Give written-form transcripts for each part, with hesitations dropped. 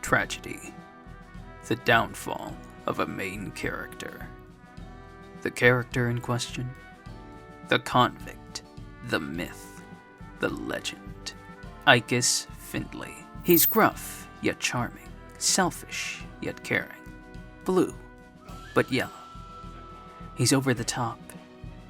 Tragedy. The downfall of a main character. The character in question? The convict, the myth, the legend. Tychus Findlay. He's gruff, yet charming, selfish, yet caring, blue, but yellow. He's over the top,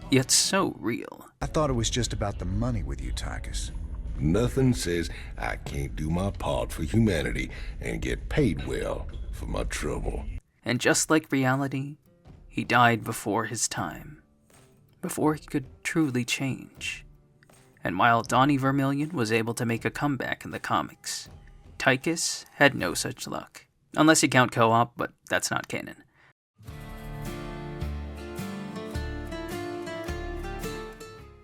yet so real. I thought it was just about the money with you, Tychus. Nothing says I can't do my part for humanity and get paid well for my trouble. And just like reality, he died before his time, before he could truly change. And while Donnie Vermillion was able to make a comeback in the comics, Tychus had no such luck. Unless you count co-op, but that's not canon.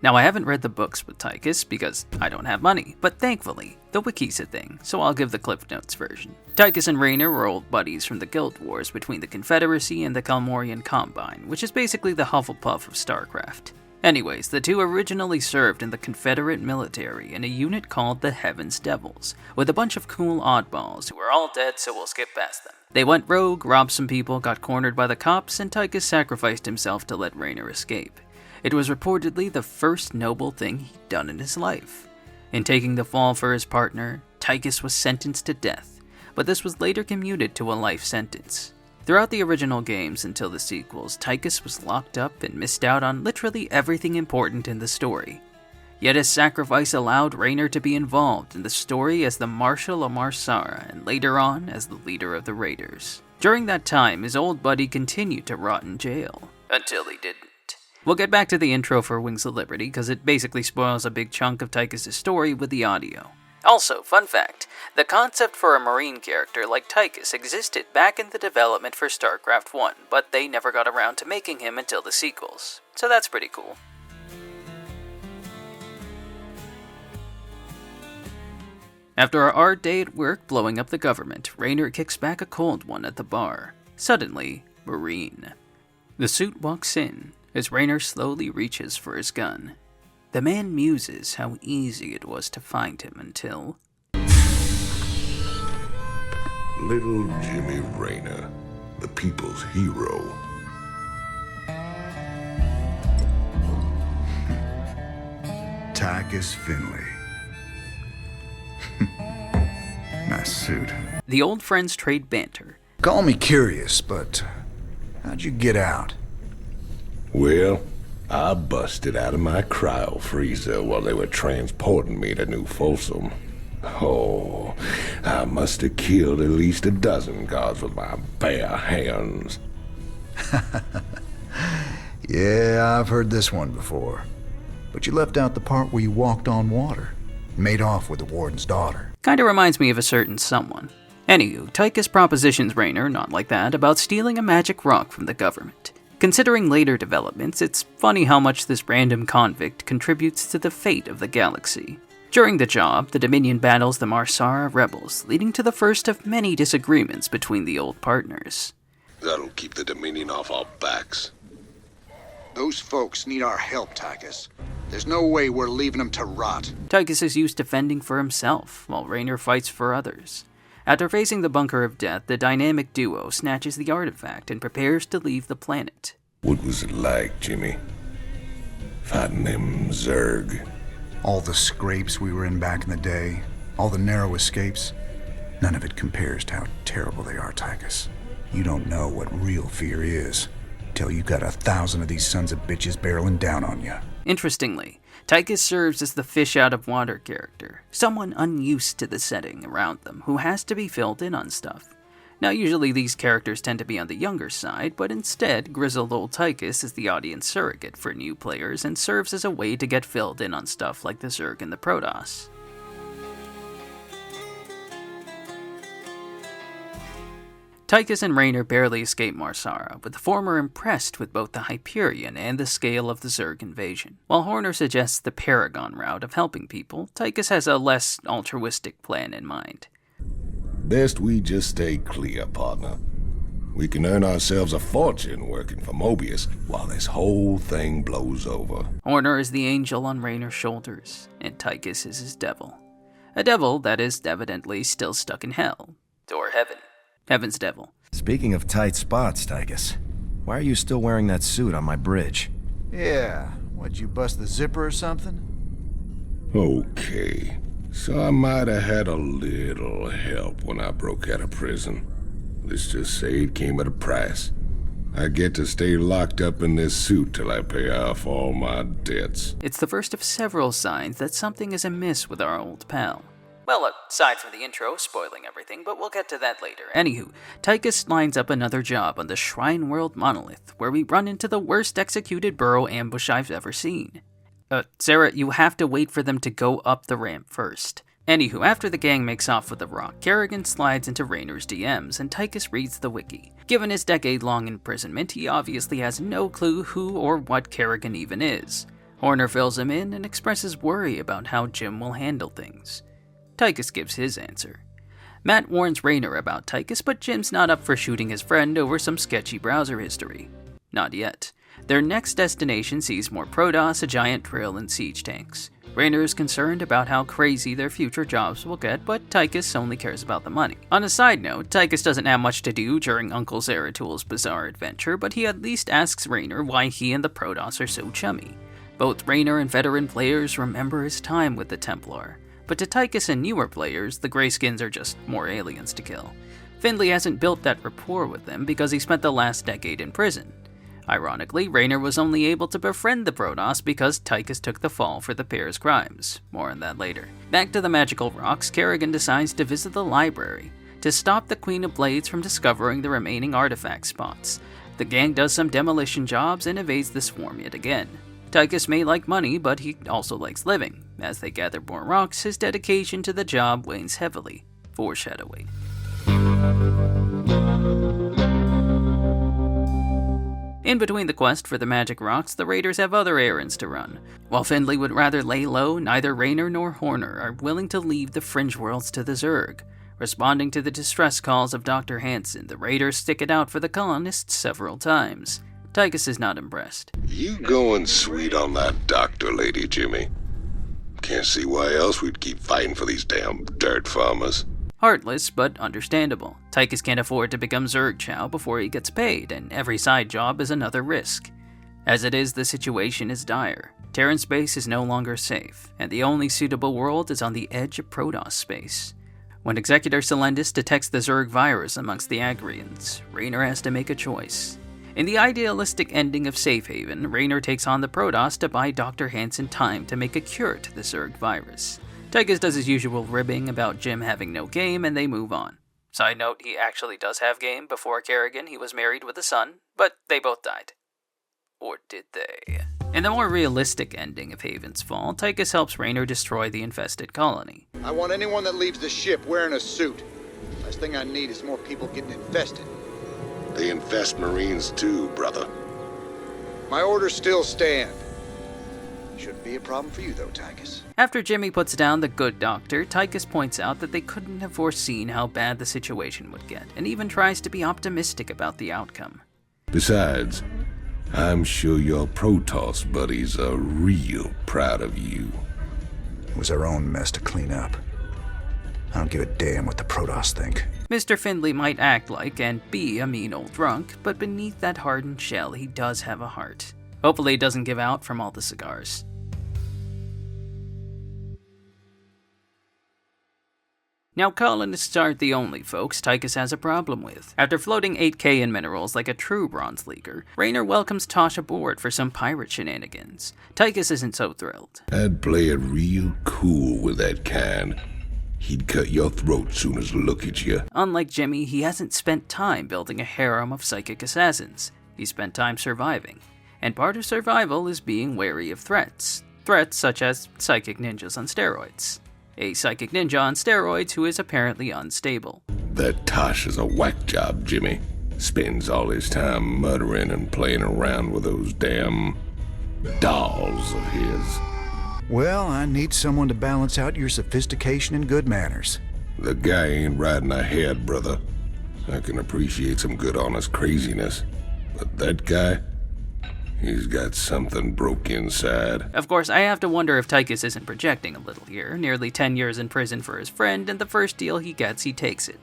Now, I haven't read the books with Tychus because I don't have money, but thankfully, the wiki's a thing, so I'll give the Cliff Notes version. Tychus and Raynor were old buddies from the Guild Wars between the Confederacy and the Kalmorian Combine, which is basically the Hufflepuff of Starcraft. Anyways, the two originally served in the Confederate military in a unit called the Heaven's Devils, with a bunch of cool oddballs who are all dead, so we'll skip past them. They went rogue, robbed some people, got cornered by the cops, and Tychus sacrificed himself to let Raynor escape. It was reportedly the first noble thing he'd done in his life. In taking the fall for his partner, Tychus was sentenced to death, but this was later commuted to a life sentence. Throughout the original games until the sequels, Tychus was locked up and missed out on literally everything important in the story. Yet his sacrifice allowed Raynor to be involved in the story as the Marshal of Marsara and later on as the leader of the Raiders. During that time, his old buddy continued to rot in jail. Until he didn't. We'll get back to the intro for Wings of Liberty, because it basically spoils a big chunk of Tychus' story with the audio. Also, fun fact, the concept for a Marine character like Tychus existed back in the development for Starcraft 1, but they never got around to making him until the sequels. So that's pretty cool. After a hard day at work blowing up the government, Raynor kicks back a cold one at the bar. Suddenly, Marine. The suit walks in, as Raynor slowly reaches for his gun. The man muses how easy it was to find him until... Little Jimmy Raynor, the people's hero. Tychus Findlay. Nice suit. The old friends trade banter. Call me curious, but how'd you get out? Well, I busted out of my cryo freezer while they were transporting me to New Folsom. Oh, I must have killed at least a dozen guards with my bare hands. Yeah, I've heard this one before. But you left out the part where you walked on water and made off with the warden's daughter. Kinda reminds me of a certain someone. Anywho, Tychus propositions Raynor, not like that, about stealing a magic rock from the government. Considering later developments, it's funny how much this random convict contributes to the fate of the galaxy. During the job, the Dominion battles the Marsara rebels, leading to the first of many disagreements between the old partners. That'll keep the Dominion off our backs. Those folks need our help, Tychus. There's no way we're leaving them to rot. Tychus is used to fending for himself, while Raynor fights for others. After facing the Bunker of Death, the dynamic duo snatches the artifact and prepares to leave the planet. What was it like, Jimmy? Fighting them Zerg? All the scrapes we were in back in the day, all the narrow escapes, none of it compares to how terrible they are, Tychus. You don't know what real fear is till you got 1,000 of these sons of bitches barreling down on you. Interestingly, Tychus serves as the fish-out-of-water character, someone unused to the setting around them who has to be filled in on stuff. Now, usually these characters tend to be on the younger side, but instead, grizzled old Tychus is the audience surrogate for new players and serves as a way to get filled in on stuff like the Zerg and the Protoss. Tychus and Raynor barely escape Marsara, with the former impressed with both the Hyperion and the scale of the Zerg invasion. While Horner suggests the Paragon route of helping people, Tychus has a less altruistic plan in mind. Best we just stay clear, partner. We can earn ourselves a fortune working for Mobius while this whole thing blows over. Horner is the angel on Raynor's shoulders, and Tychus is his devil. A devil that is evidently still stuck in hell. Or heaven. Heaven's devil. Speaking of tight spots, Tychus, why are you still wearing that suit on my bridge? Yeah, what'd you bust the zipper or something? Okay, so I might have had a little help when I broke out of prison. Let's just say it came at a price. I get to stay locked up in this suit till I pay off all my debts. It's the first of several signs that something is amiss with our old pal. Well, aside from the intro spoiling everything, but we'll get to that later. Anywho, Tychus lines up another job on the Shrine World Monolith, where we run into the worst executed burrow ambush I've ever seen. Sarah, you have to wait for them to go up the ramp first. Anywho, after the gang makes off with the rock, Kerrigan slides into Raynor's DMs, and Tychus reads the wiki. Given his decade-long imprisonment, he obviously has no clue who or what Kerrigan even is. Horner fills him in and expresses worry about how Jim will handle things. Tychus gives his answer. Matt warns Raynor about Tychus, but Jim's not up for shooting his friend over some sketchy browser history. Not yet. Their next destination sees more Protoss, a giant drill, and siege tanks. Raynor is concerned about how crazy their future jobs will get, but Tychus only cares about the money. On a side note, Tychus doesn't have much to do during Uncle Zeratul bizarre adventure, but he at least asks Raynor why he and the Protoss are so chummy. Both Raynor and veteran players remember his time with the Templar. But to Tychus and newer players, the Greyskins are just more aliens to kill. Findlay hasn't built that rapport with them because he spent the last decade in prison. Ironically, Raynor was only able to befriend the Protoss because Tychus took the fall for the pair's crimes. More on that later. Back to the magical rocks, Kerrigan decides to visit the library to stop the Queen of Blades from discovering the remaining artifact spots. The gang does some demolition jobs and evades the swarm yet again. Tychus may like money, but he also likes living. As they gather more rocks, his dedication to the job wanes heavily. Foreshadowing. In between the quest for the magic rocks, the raiders have other errands to run. While Findlay would rather lay low, neither Raynor nor Horner are willing to leave the fringe worlds to the Zerg. Responding to the distress calls of Dr. Hansen, the raiders stick it out for the colonists several times. Tychus is not impressed. You going sweet on that doctor lady, Jimmy. Can't see why else we'd keep fighting for these damn dirt farmers. Heartless, but understandable. Tychus can't afford to become Zerg Chow before he gets paid, and every side job is another risk. As it is, the situation is dire. Terran space is no longer safe, and the only suitable world is on the edge of Protoss space. When Executor Selendis detects the Zerg virus amongst the Agrians, Raynor has to make a choice. In the idealistic ending of Safe Haven, Raynor takes on the Protoss to buy Dr. Hansen time to make a cure to the Zerg virus. Tychus does his usual ribbing about Jim having no game, and they move on. Side note, he actually does have game. Before Kerrigan, he was married with a son, but they both died. Or did they? In the more realistic ending of Haven's fall, Tychus helps Raynor destroy the infested colony. I want anyone that leaves the ship wearing a suit. Last thing I need is more people getting infested. They infest Marines too, brother. My orders still stand. Shouldn't be a problem for you though, Tychus. After Jimmy puts down the good doctor, Tychus points out that they couldn't have foreseen how bad the situation would get, and even tries to be optimistic about the outcome. Besides, I'm sure your Protoss buddies are real proud of you. It was our own mess to clean up. I don't give a damn what the Protoss think. Mr. Findlay might act like and be a mean old drunk, but beneath that hardened shell he does have a heart. Hopefully he doesn't give out from all the cigars. Now, colonists aren't the only folks Tychus has a problem with. After floating 8k in minerals like a true bronze leaguer, Raynor welcomes Tosh aboard for some pirate shenanigans. Tychus isn't so thrilled. I'd play it real cool with that kind. He'd cut your throat soon as look at you. Unlike Jimmy, he hasn't spent time building a harem of psychic assassins. He spent time surviving. And part of survival is being wary of threats. Threats such as psychic ninjas on steroids. A psychic ninja on steroids who is apparently unstable. That Tosh is a whack job, Jimmy. Spends all his time muttering and playing around with those damn dolls of his. Well, I need someone to balance out your sophistication and good manners. The guy ain't riding ahead, brother. I can appreciate some good honest craziness. But that guy, he's got something broke inside. Of course, I have to wonder if Tychus isn't projecting a little here. Nearly 10 years in prison for his friend, and the first deal he gets, he takes it.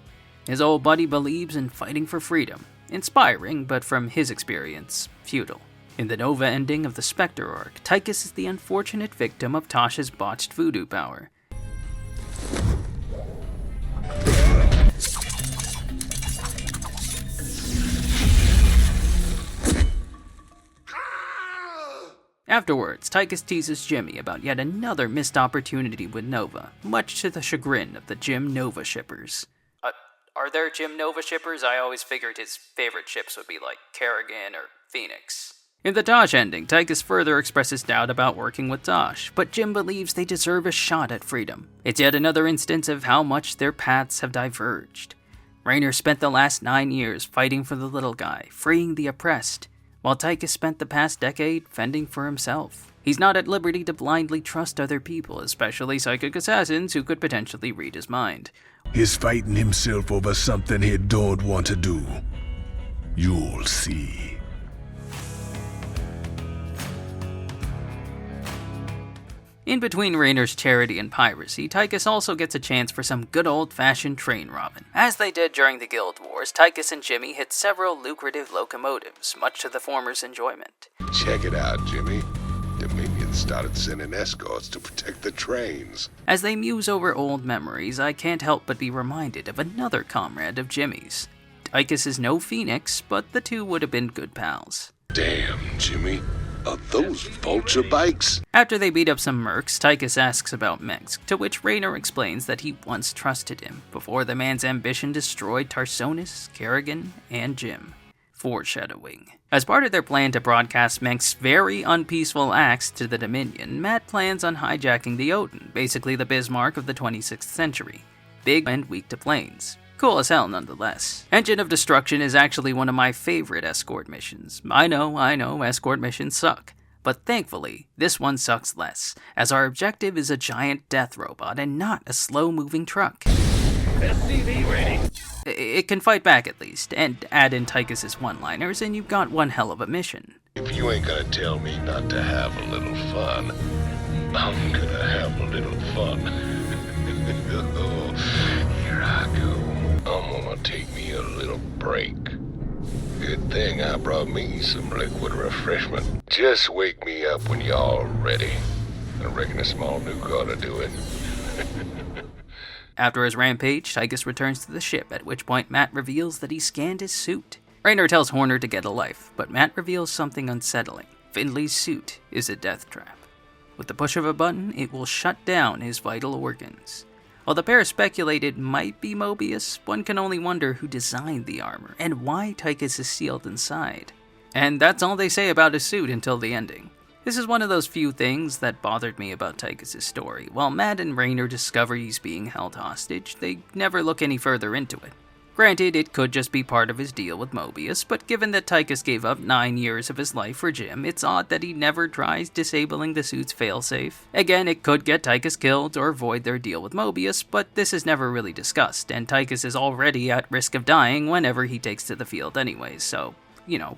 His old buddy believes in fighting for freedom. Inspiring, but from his experience, futile. In the Nova ending of the Spectre arc, Tychus is the unfortunate victim of Tasha's botched voodoo power. Afterwards, Tychus teases Jimmy about yet another missed opportunity with Nova, much to the chagrin of the Jim Nova shippers. Are there Jim Nova shippers? I always figured his favorite ships would be like Kerrigan or Phoenix. In the Tosh ending, Tychus further expresses doubt about working with Tosh, but Jim believes they deserve a shot at freedom. It's yet another instance of how much their paths have diverged. Raynor spent the last 9 years fighting for the little guy, freeing the oppressed, while Tychus spent the past decade fending for himself. He's not at liberty to blindly trust other people, especially psychic assassins who could potentially read his mind. He's fighting himself over something he don't want to do. You'll see. In between Raynor's charity and piracy, Tychus also gets a chance for some good old-fashioned train robbing. As they did during the Guild Wars, Tychus and Jimmy hit several lucrative locomotives, much to the former's enjoyment. Check it out, Jimmy. Dominion started sending escorts to protect the trains. As they muse over old memories, I can't help but be reminded of another comrade of Jimmy's. Tychus is no Phoenix, but the two would have been good pals. Damn, Jimmy. Are those vulture bikes? After they beat up some mercs, Tychus asks about Mengsk, to which Raynor explains that he once trusted him, before the man's ambition destroyed Tarsonis, Kerrigan, and Jim. Foreshadowing. As part of their plan to broadcast Mengsk's very unpeaceful acts to the Dominion, Matt plans on hijacking the Odin, basically the Bismarck of the 26th century. Big and weak to planes. Cool as hell nonetheless. Engine of Destruction is actually one of my favorite escort missions. I know, escort missions suck. But thankfully, this one sucks less, as our objective is a giant death robot and not a slow-moving truck. SCV ready. It can fight back at least, and add in Tychus' one-liners, and you've got one hell of a mission. If you ain't gonna tell me not to have a little fun, I'm gonna have a little fun. Oh, here I go. I'm gonna take me a little break. Good thing I brought me some liquid refreshment. Just wake me up when you're all ready. I reckon a small nuke ought to do it. After his rampage, Tychus returns to the ship, at which point Matt reveals that he scanned his suit. Raynor tells Horner to get a life, but Matt reveals something unsettling. Findlay's suit is a death trap. With the push of a button, it will shut down his vital organs. While the pair speculated might be Mobius, one can only wonder who designed the armor, and why Tychus is sealed inside. And that's all they say about his suit until the ending. This is one of those few things that bothered me about Tychus' story. While Matt and Raynor discover he's being held hostage, they never look any further into it. Granted, it could just be part of his deal with Mobius, but given that Tychus gave up 9 years of his life for Jim, it's odd that he never tries disabling the suit's failsafe. Again, it could get Tychus killed or void their deal with Mobius, but this is never really discussed, and Tychus is already at risk of dying whenever he takes to the field anyways, so,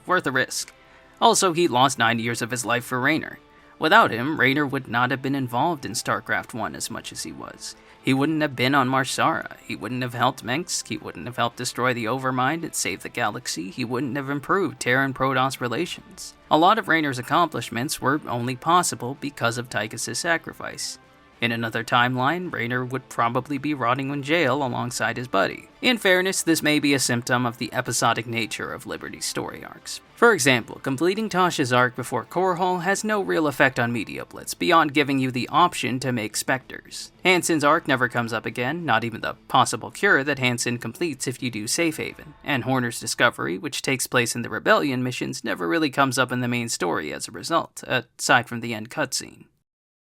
worth a risk. Also, he lost 9 years of his life for Raynor. Without him, Raynor would not have been involved in Starcraft 1 as much as he was. He wouldn't have been on Marsara, he wouldn't have helped Mengsk, he wouldn't have helped destroy the Overmind and save the galaxy, he wouldn't have improved Terran-Protoss relations. A lot of Raynor's accomplishments were only possible because of Tychus' sacrifice. In another timeline, Raynor would probably be rotting in jail alongside his buddy. In fairness, this may be a symptom of the episodic nature of Liberty's story arcs. For example, completing Tasha's arc before Core Hull has no real effect on Media Blitz, beyond giving you the option to make Spectres. Hansen's arc never comes up again, not even the possible cure that Hansen completes if you do Safe Haven, and Horner's discovery, which takes place in the Rebellion missions, never really comes up in the main story as a result, aside from the end cutscene.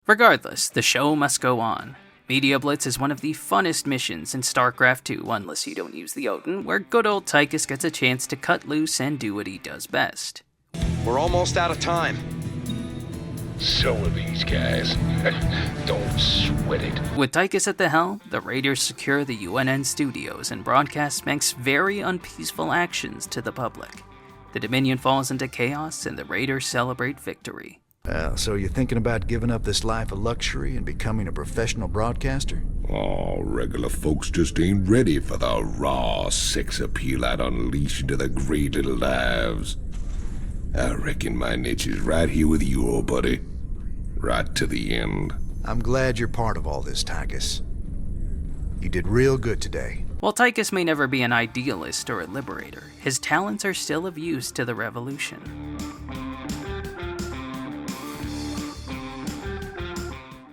Regardless, the show must go on. Media Blitz is one of the funnest missions in Starcraft 2, unless you don't use the Odin, where good old Tychus gets a chance to cut loose and do what he does best. We're almost out of time. So are these guys. Don't sweat it. With Tychus at the helm, the Raiders secure the UNN studios and broadcast Mengsk's very unpeaceful actions to the public. The Dominion falls into chaos and the Raiders celebrate victory. So you're thinking about giving up this life of luxury and becoming a professional broadcaster? Oh, regular folks just ain't ready for the raw sex appeal I'd unleash into the great little lives. I reckon my niche is right here with you, old buddy. Right to the end. I'm glad you're part of all this, Tychus. You did real good today. While Tychus may never be an idealist or a liberator, his talents are still of use to the revolution.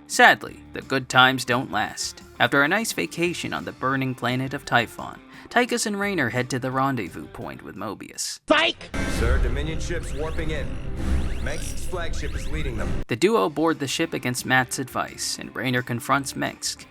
Sadly, the good times don't last. After a nice vacation on the burning planet of Typhon, Tychus and Raynor head to the rendezvous point with Mobius. Sir, Dominion ships warping in. Mengsk's flagship is leading them. The duo board the ship against Matt's advice, and Raynor confronts Mengsk.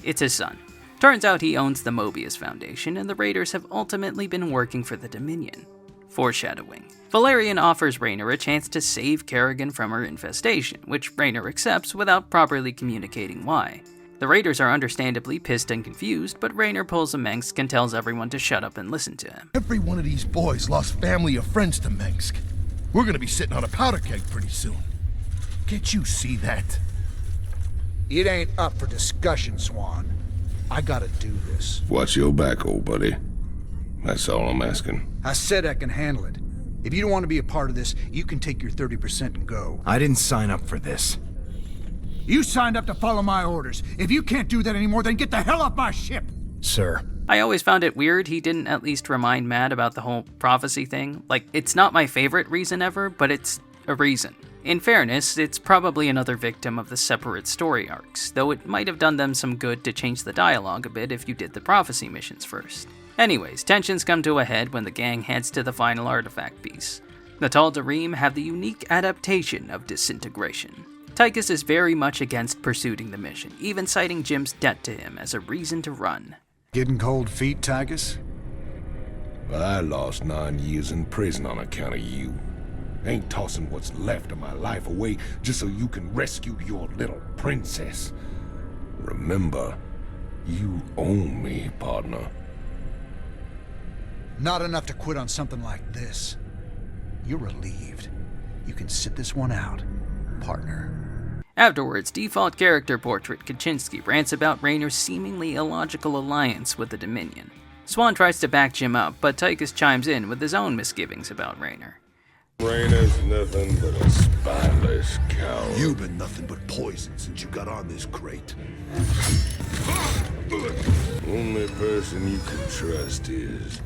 It's his son. Turns out he owns the Mobius Foundation, and the Raiders have ultimately been working for the Dominion. Foreshadowing. Valerian offers Raynor a chance to save Kerrigan from her infestation, which Raynor accepts without properly communicating why. The Raiders are understandably pissed and confused, but Raynor pulls a Mengsk and tells everyone to shut up and listen to him. Every one of these boys lost family or friends to Mengsk. We're gonna be sitting on a powder keg pretty soon. Can't you see that? It ain't up for discussion, Swan. I gotta do this. Watch your back, old buddy. That's all I'm asking. I said I can handle it. If you don't want to be a part of this, you can take your 30% and go. I didn't sign up for this. You signed up to follow my orders. If you can't do that anymore, then get the hell off my ship! Sir. I always found it weird he didn't at least remind Matt about the whole prophecy thing. Like, it's not my favorite reason ever, but it's a reason. In fairness, it's probably another victim of the separate story arcs, though it might have done them some good to change the dialogue a bit if you did the prophecy missions first. Anyways, tensions come to a head when the gang heads to the final artifact piece. The Tal'Darim have the unique adaptation of disintegration. Tychus is very much against pursuing the mission, even citing Jim's debt to him as a reason to run. Getting cold feet, Tychus? I lost 9 years in prison on account of you. Ain't tossing what's left of my life away just so you can rescue your little princess. Remember, you own me, partner. Not enough to quit on something like this. You're relieved. You can sit this one out, partner. Afterwards, default character portrait Kaczynski rants about Raynor's seemingly illogical alliance with the Dominion. Swan tries to back Jim up, but Tychus chimes in with his own misgivings about Raynor. Raynor's nothing but a spineless coward. You've been nothing but poison since you got on this crate. Only person you can trust is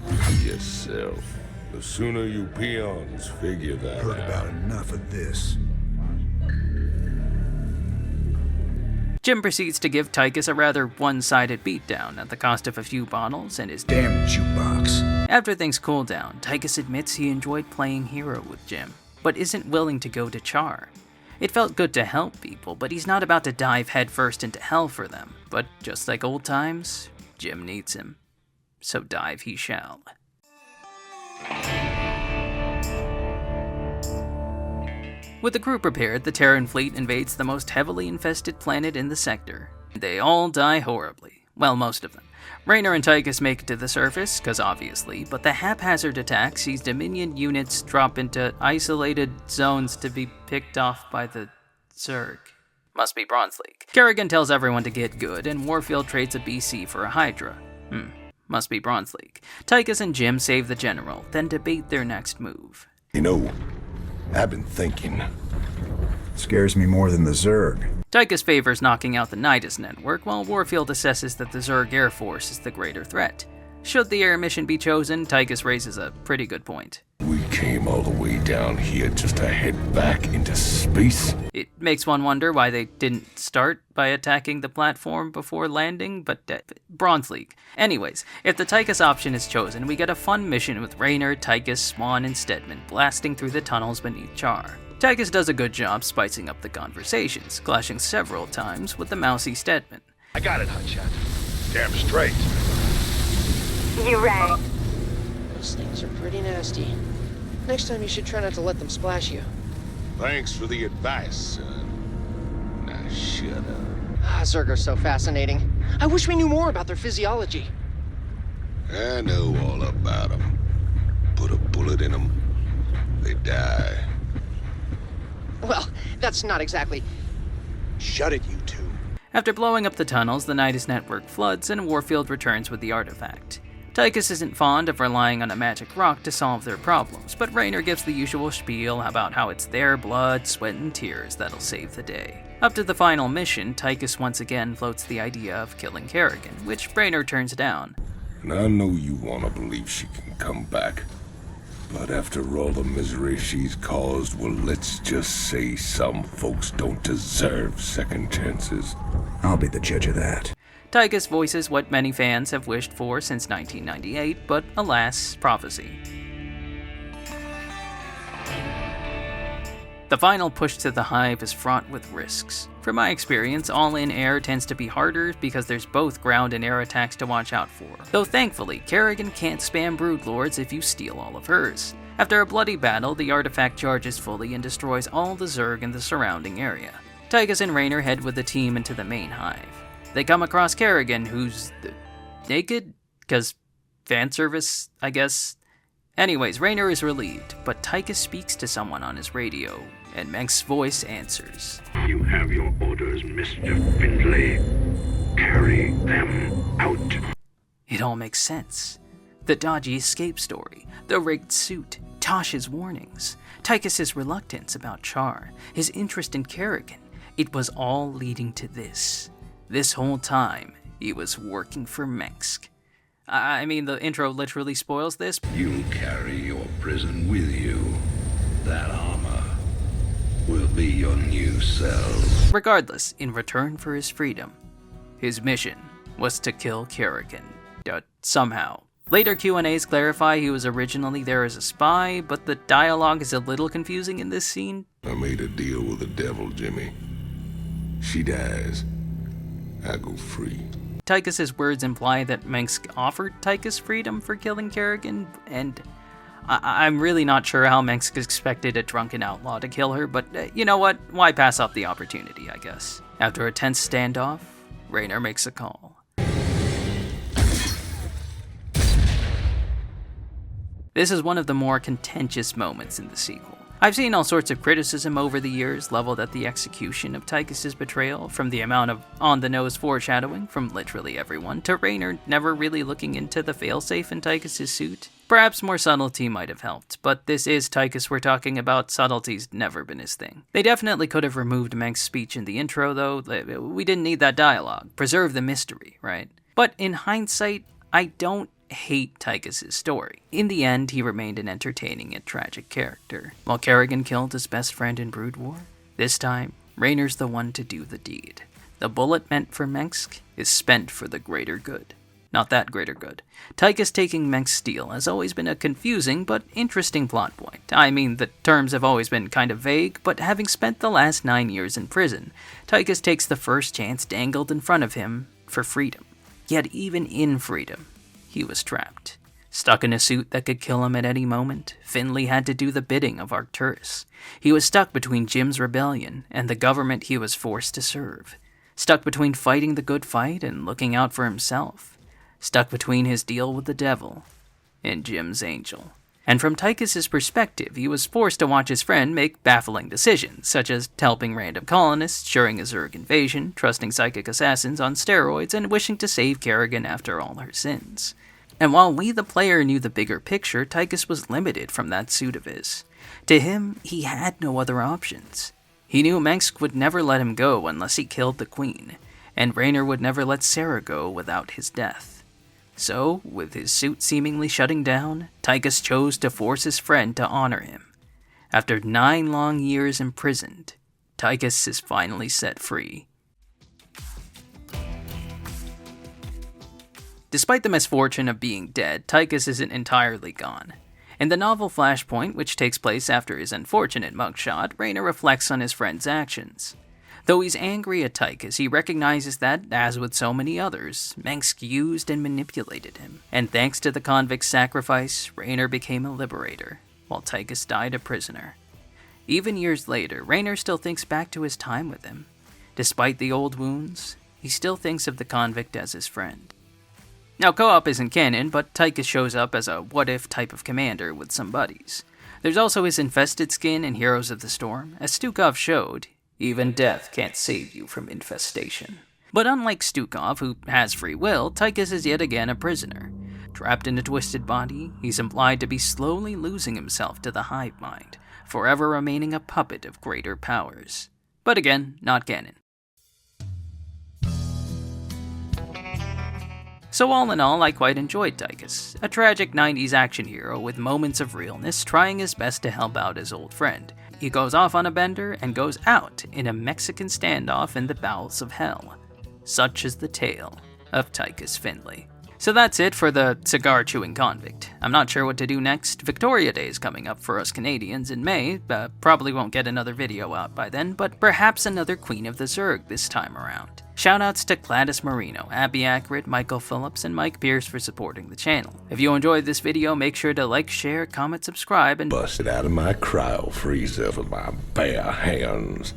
yourself. The sooner you peons figure that Heard out. about enough of this. Jim proceeds to give Tychus a rather one-sided beatdown at the cost of a few bottles and his Damn jukebox. After things cool down, Tychus admits he enjoyed playing hero with Jim, but isn't willing to go to Char. It felt good to help people, but he's not about to dive headfirst into hell for them. But just like old times, Jim needs him. So dive he shall. With the crew prepared, the Terran fleet invades the most heavily infested planet in the sector. They all die horribly. Well, most of them. Raynor and Tychus make it to the surface, cause obviously, but the haphazard attack sees Dominion units drop into isolated zones to be picked off by the Zerg. Must be Bronze League. Kerrigan tells everyone to get good, and Warfield trades a BC for a Hydra. Must be Bronze League. Tychus and Jim save the general, then debate their next move. You know, I've been thinking. Scares me more than the Zerg. Tychus favors knocking out the Nidus network, while Warfield assesses that the Zerg Air Force is the greater threat. Should the air mission be chosen, Tychus raises a pretty good point. We came all the way down here just to head back into space? It makes one wonder why they didn't start by attacking the platform before landing, but Bronze League. Anyways, if the Tychus option is chosen, we get a fun mission with Raynor, Tychus, Swan, and Stedman blasting through the tunnels beneath Char. Tychus does a good job spicing up the conversations, clashing several times with the mousy Stedman. I got it, Hotshot. Damn straight. You right. Those things are pretty nasty. Next time you should try not to let them splash you. Thanks for the advice, son. Now shut up. Zerg are so fascinating. I wish we knew more about their physiology. I know all about them. Put a bullet in them, they die. Well, that's not exactly... Shut it, you two. After blowing up the tunnels, the Nidus network floods and Warfield returns with the artifact. Tychus isn't fond of relying on a magic rock to solve their problems, but Raynor gives the usual spiel about how it's their blood, sweat, and tears that'll save the day. Up to the final mission, Tychus once again floats the idea of killing Kerrigan, which Raynor turns down. And I know you want to believe she can come back. But after all the misery she's caused, well, let's just say some folks don't deserve second chances. I'll be the judge of that. Tychus voices what many fans have wished for since 1998, but alas, prophecy. The final push to the hive is fraught with risks. From my experience, all-in air tends to be harder because there's both ground and air attacks to watch out for. Though thankfully, Kerrigan can't spam broodlords if you steal all of hers. After a bloody battle, the artifact charges fully and destroys all the Zerg in the surrounding area. Tychus and Raynor head with the team into the main hive. They come across Kerrigan, who's naked? 'Cause fan service, I guess? Anyways, Raynor is relieved, but Tychus speaks to someone on his radio, and Mengsk's voice answers. You have your orders, Mr. Findlay. Carry them out. It all makes sense. The dodgy escape story, the rigged suit, Tosh's warnings, Tychus' reluctance about Char, his interest in Kerrigan. It was all leading to this. This whole time, he was working for Mengsk. I mean, the intro literally spoils this. You'll carry your prison with you. That armor will be your new cell. Regardless, in return for his freedom, his mission was to kill Kerrigan. Somehow. Later Q&As clarify he was originally there as a spy, but the dialogue is a little confusing in this scene. I made a deal with the devil, Jimmy. She dies, I go free. Tychus' words imply that Mengsk offered Tychus freedom for killing Kerrigan, and I'm really not sure how Mengsk expected a drunken outlaw to kill her, but you know what? Why pass up the opportunity, I guess. After a tense standoff, Raynor makes a call. This is one of the more contentious moments in the sequel. I've seen all sorts of criticism over the years leveled at the execution of Tychus' betrayal, from the amount of on-the-nose foreshadowing from literally everyone, to Raynor never really looking into the failsafe in Tychus' suit. Perhaps more subtlety might have helped, but this is Tychus we're talking about. Subtlety's never been his thing. They definitely could have removed Mengsk's speech in the intro, though. We didn't need that dialogue. Preserve the mystery, right? But in hindsight, I don't hate Tychus' story. In the end, he remained an entertaining and tragic character. While Kerrigan killed his best friend in Brood War, this time, Raynor's the one to do the deed. The bullet meant for Mengsk is spent for the greater good. Not that greater good. Tychus taking Mengsk's steel has always been a confusing but interesting plot point. I mean, the terms have always been kind of vague, but having spent the last 9 years in prison, Tychus takes the first chance dangled in front of him for freedom. Yet even in freedom, he was trapped. Stuck in a suit that could kill him at any moment, Findlay had to do the bidding of Arcturus. He was stuck between Jim's rebellion and the government he was forced to serve. Stuck between fighting the good fight and looking out for himself. Stuck between his deal with the devil and Jim's angel. And from Tychus' perspective, he was forced to watch his friend make baffling decisions, such as helping random colonists during a Zerg invasion, trusting psychic assassins on steroids, and wishing to save Kerrigan after all her sins. And while we the player knew the bigger picture, Tychus was limited from that suit of his. To him, he had no other options. He knew Mengsk would never let him go unless he killed the queen, and Raynor would never let Sarah go without his death. So, with his suit seemingly shutting down, Tychus chose to force his friend to honor him. After 9 long years imprisoned, Tychus is finally set free. Despite the misfortune of being dead, Tychus isn't entirely gone. In the novel Flashpoint, which takes place after his unfortunate mugshot, Raynor reflects on his friend's actions. Though he's angry at Tychus, he recognizes that, as with so many others, Mengsk used and manipulated him. And thanks to the convict's sacrifice, Raynor became a liberator, while Tychus died a prisoner. Even years later, Raynor still thinks back to his time with him. Despite the old wounds, he still thinks of the convict as his friend. Now, co-op isn't canon, but Tychus shows up as a what-if type of commander with some buddies. There's also his infested skin in Heroes of the Storm. As Stukov showed, even death can't save you from infestation. But unlike Stukov, who has free will, Tychus is yet again a prisoner. Trapped in a twisted body, he's implied to be slowly losing himself to the hive mind, forever remaining a puppet of greater powers. But again, not canon. So all in all, I quite enjoyed Tychus, a tragic 90s action hero with moments of realness, trying his best to help out his old friend. He goes off on a bender and goes out in a Mexican standoff in the bowels of hell. Such is the tale of Tychus Findlay. So that's it for the cigar-chewing convict. I'm not sure what to do next. Victoria Day is coming up for us Canadians in May. Probably won't get another video out by then, but perhaps another Queen of the Zerg this time around. Shoutouts to Gladys Marino, Abby Ackred, Michael Phillips, and Mike Pierce for supporting the channel. If you enjoyed this video, make sure to like, share, comment, subscribe, and Busted out of my cryo freezer with my bare hands.